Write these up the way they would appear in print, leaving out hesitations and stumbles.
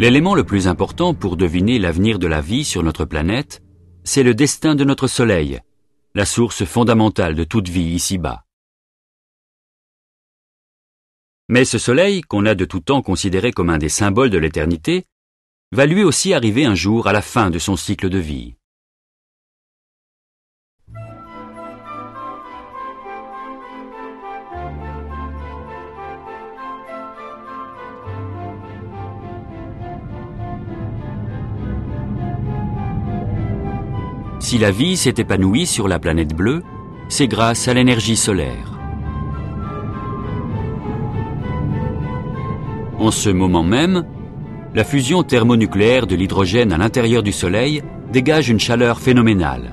L'élément le plus important pour deviner l'avenir de la vie sur notre planète, c'est le destin de notre Soleil, la source fondamentale de toute vie ici-bas. Mais ce Soleil, qu'on a de tout temps considéré comme un des symboles de l'éternité, va lui aussi arriver un jour à la fin de son cycle de vie. Si la vie s'est épanouie sur la planète bleue, c'est grâce à l'énergie solaire. En ce moment même, la fusion thermonucléaire de l'hydrogène à l'intérieur du Soleil dégage une chaleur phénoménale.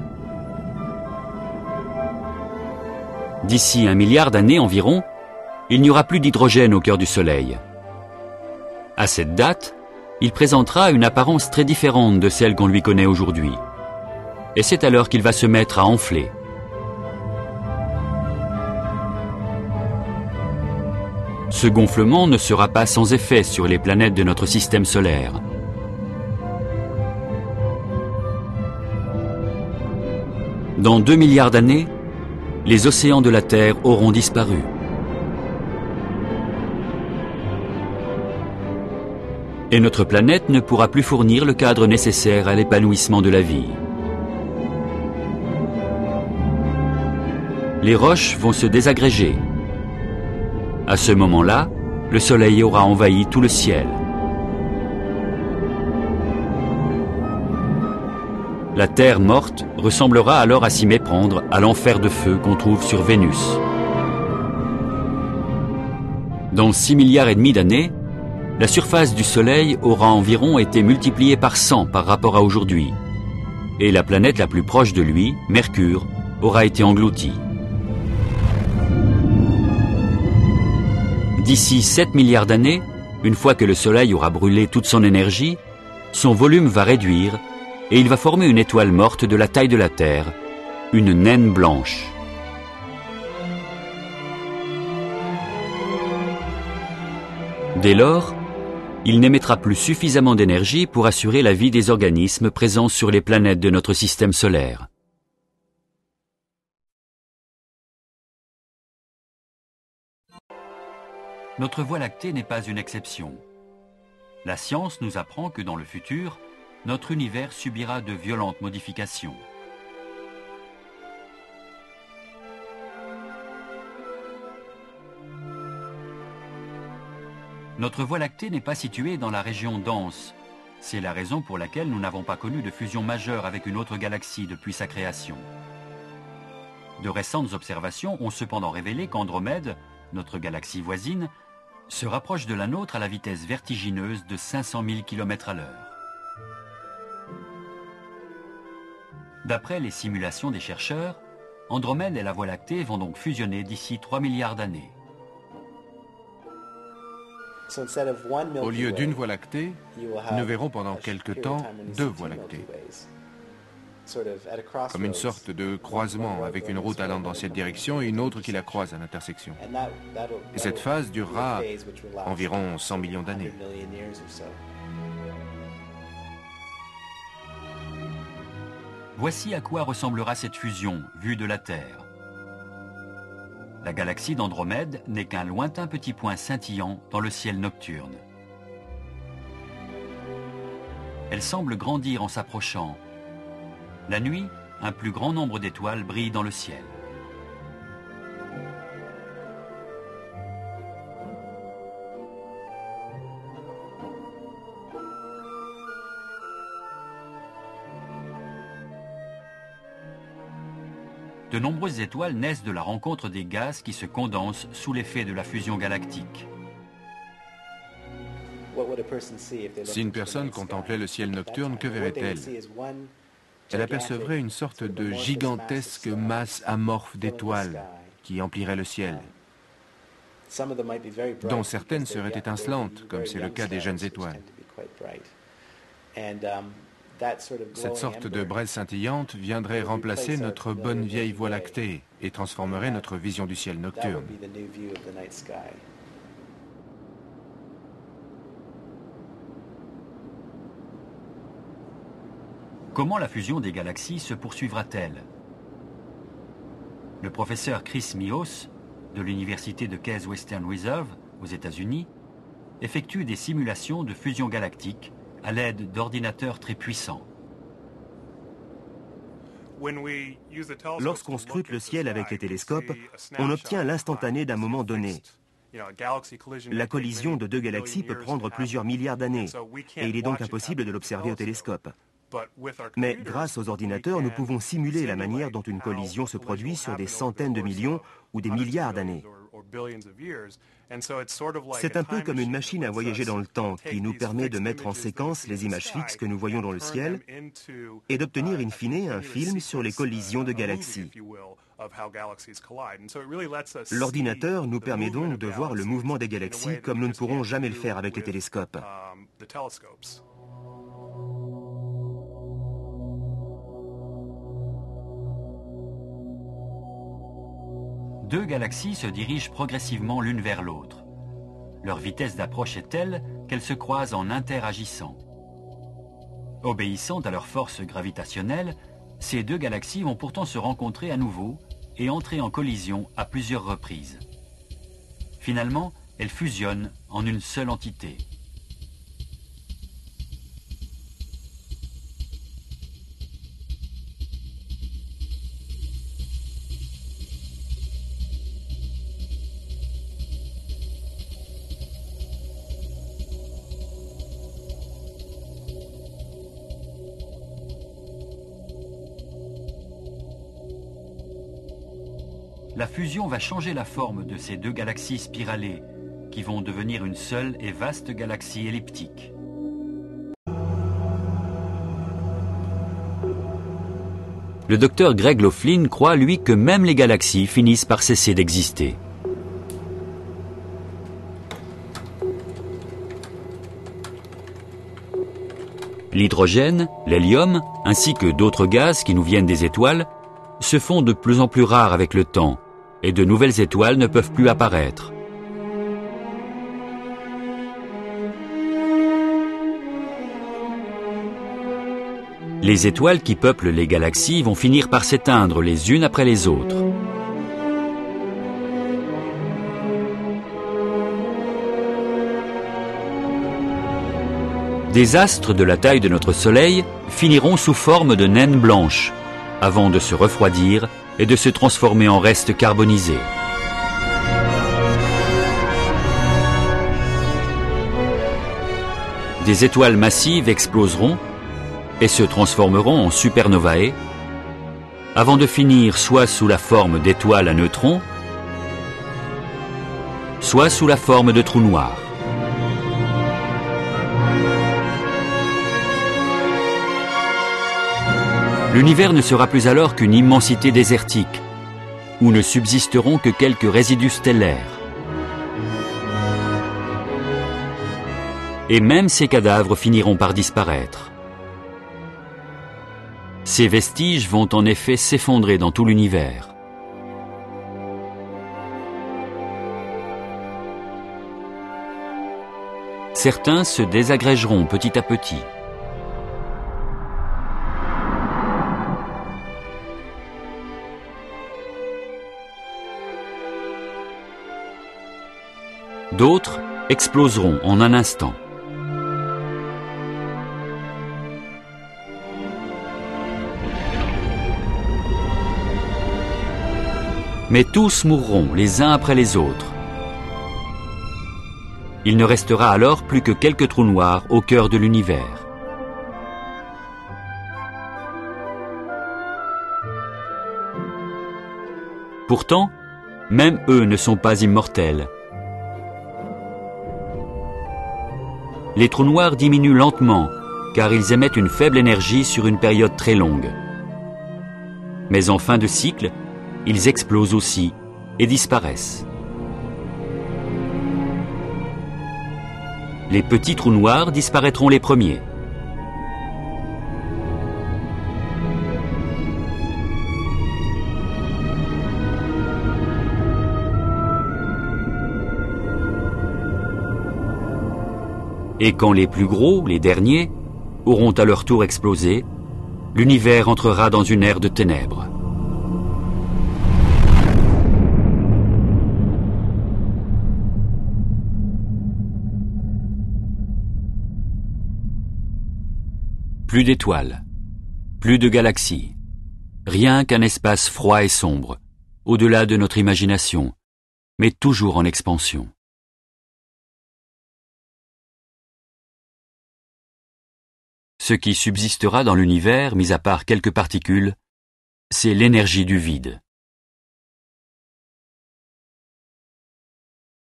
D'ici 1 milliard d'années environ, il n'y aura plus d'hydrogène au cœur du Soleil. À cette date, il présentera une apparence très différente de celle qu'on lui connaît aujourd'hui. Et c'est alors qu'il va se mettre à enfler. Ce gonflement ne sera pas sans effet sur les planètes de notre système solaire. Dans 2 milliards d'années, les océans de la Terre auront disparu. Et notre planète ne pourra plus fournir le cadre nécessaire à l'épanouissement de la vie. Les roches vont se désagréger. À ce moment-là, le Soleil aura envahi tout le ciel. La Terre morte ressemblera alors à s'y méprendre à l'enfer de feu qu'on trouve sur Vénus. Dans 6 milliards et demi d'années, la surface du Soleil aura environ été multipliée par 100 par rapport à aujourd'hui. Et la planète la plus proche de lui, Mercure, aura été engloutie. D'ici 7 milliards d'années, une fois que le Soleil aura brûlé toute son énergie, son volume va réduire et il va former une étoile morte de la taille de la Terre, une naine blanche. Dès lors, il n'émettra plus suffisamment d'énergie pour assurer la vie des organismes présents sur les planètes de notre système solaire. Notre Voie lactée n'est pas une exception. La science nous apprend que dans le futur, notre univers subira de violentes modifications. Notre Voie lactée n'est pas située dans la région dense. C'est la raison pour laquelle nous n'avons pas connu de fusion majeure avec une autre galaxie depuis sa création. De récentes observations ont cependant révélé qu'Andromède, notre galaxie voisine, se rapproche de la nôtre à la vitesse vertigineuse de 500 000 km/h. D'après les simulations des chercheurs, Andromède et la Voie lactée vont donc fusionner d'ici 3 milliards d'années. Au lieu d'une Voie lactée, nous verrons pendant quelque temps 2 Voies lactées. Comme une sorte de croisement avec une route allant dans cette direction et une autre qui la croise à l'intersection. Et cette phase durera environ 100 millions d'années. Voici à quoi ressemblera cette fusion, vue de la Terre. La galaxie d'Andromède n'est qu'un lointain petit point scintillant dans le ciel nocturne. Elle semble grandir en s'approchant. La nuit, un plus grand nombre d'étoiles brillent dans le ciel. De nombreuses étoiles naissent de la rencontre des gaz qui se condensent sous l'effet de la fusion galactique. Si une personne contemplait le ciel nocturne, que verrait-elle? Elle apercevrait une sorte de gigantesque masse amorphe d'étoiles qui emplirait le ciel, dont certaines seraient étincelantes, comme c'est le cas des jeunes étoiles. Cette sorte de braise scintillante viendrait remplacer notre bonne vieille Voie lactée et transformerait notre vision du ciel nocturne. Comment la fusion des galaxies se poursuivra-t-elle? Le professeur Chris Mios, de l'université de Case Western Reserve, aux États-Unis, effectue des simulations de fusion galactique à l'aide d'ordinateurs très puissants. Lorsqu'on scrute le ciel avec les télescopes, on obtient l'instantané d'un moment donné. La collision de deux galaxies peut prendre plusieurs milliards d'années, et il est donc impossible de l'observer au télescope. Mais grâce aux ordinateurs, nous pouvons simuler la manière dont une collision se produit sur des centaines de millions ou des milliards d'années. C'est un peu comme une machine à voyager dans le temps qui nous permet de mettre en séquence les images fixes que nous voyons dans le ciel et d'obtenir in fine un film sur les collisions de galaxies. L'ordinateur nous permet donc de voir le mouvement des galaxies comme nous ne pourrons jamais le faire avec les télescopes. Deux galaxies se dirigent progressivement l'une vers l'autre. Leur vitesse d'approche est telle qu'elles se croisent en interagissant. Obéissant à leur force gravitationnelle, ces deux galaxies vont pourtant se rencontrer à nouveau et entrer en collision à plusieurs reprises. Finalement, elles fusionnent en une seule entité. La fusion va changer la forme de ces deux galaxies spiralées, qui vont devenir une seule et vaste galaxie elliptique. Le docteur Greg Laughlin croit, lui, que même les galaxies finissent par cesser d'exister. L'hydrogène, l'hélium, ainsi que d'autres gaz qui nous viennent des étoiles, se font de plus en plus rares avec le temps, et de nouvelles étoiles ne peuvent plus apparaître. Les étoiles qui peuplent les galaxies vont finir par s'éteindre les unes après les autres. Des astres de la taille de notre Soleil finiront sous forme de naines blanches, avant de se refroidir et de se transformer en restes carbonisés. Des étoiles massives exploseront et se transformeront en supernovae, avant de finir soit sous la forme d'étoiles à neutrons, soit sous la forme de trous noirs. L'univers ne sera plus alors qu'une immensité désertique, où ne subsisteront que quelques résidus stellaires. Et même ces cadavres finiront par disparaître. Ces vestiges vont en effet s'effondrer dans tout l'univers. Certains se désagrégeront petit à petit. D'autres exploseront en un instant. Mais tous mourront les uns après les autres. Il ne restera alors plus que quelques trous noirs au cœur de l'univers. Pourtant, même eux ne sont pas immortels. Les trous noirs diminuent lentement, car ils émettent une faible énergie sur une période très longue. Mais en fin de cycle, ils explosent aussi et disparaissent. Les petits trous noirs disparaîtront les premiers. Et quand les plus gros, les derniers, auront à leur tour explosé, l'univers entrera dans une ère de ténèbres. Plus d'étoiles, plus de galaxies, rien qu'un espace froid et sombre, au-delà de notre imagination, mais toujours en expansion. Ce qui subsistera dans l'univers, mis à part quelques particules, c'est l'énergie du vide.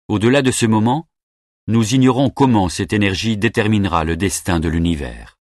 Au-delà de ce moment, nous ignorons comment cette énergie déterminera le destin de l'univers.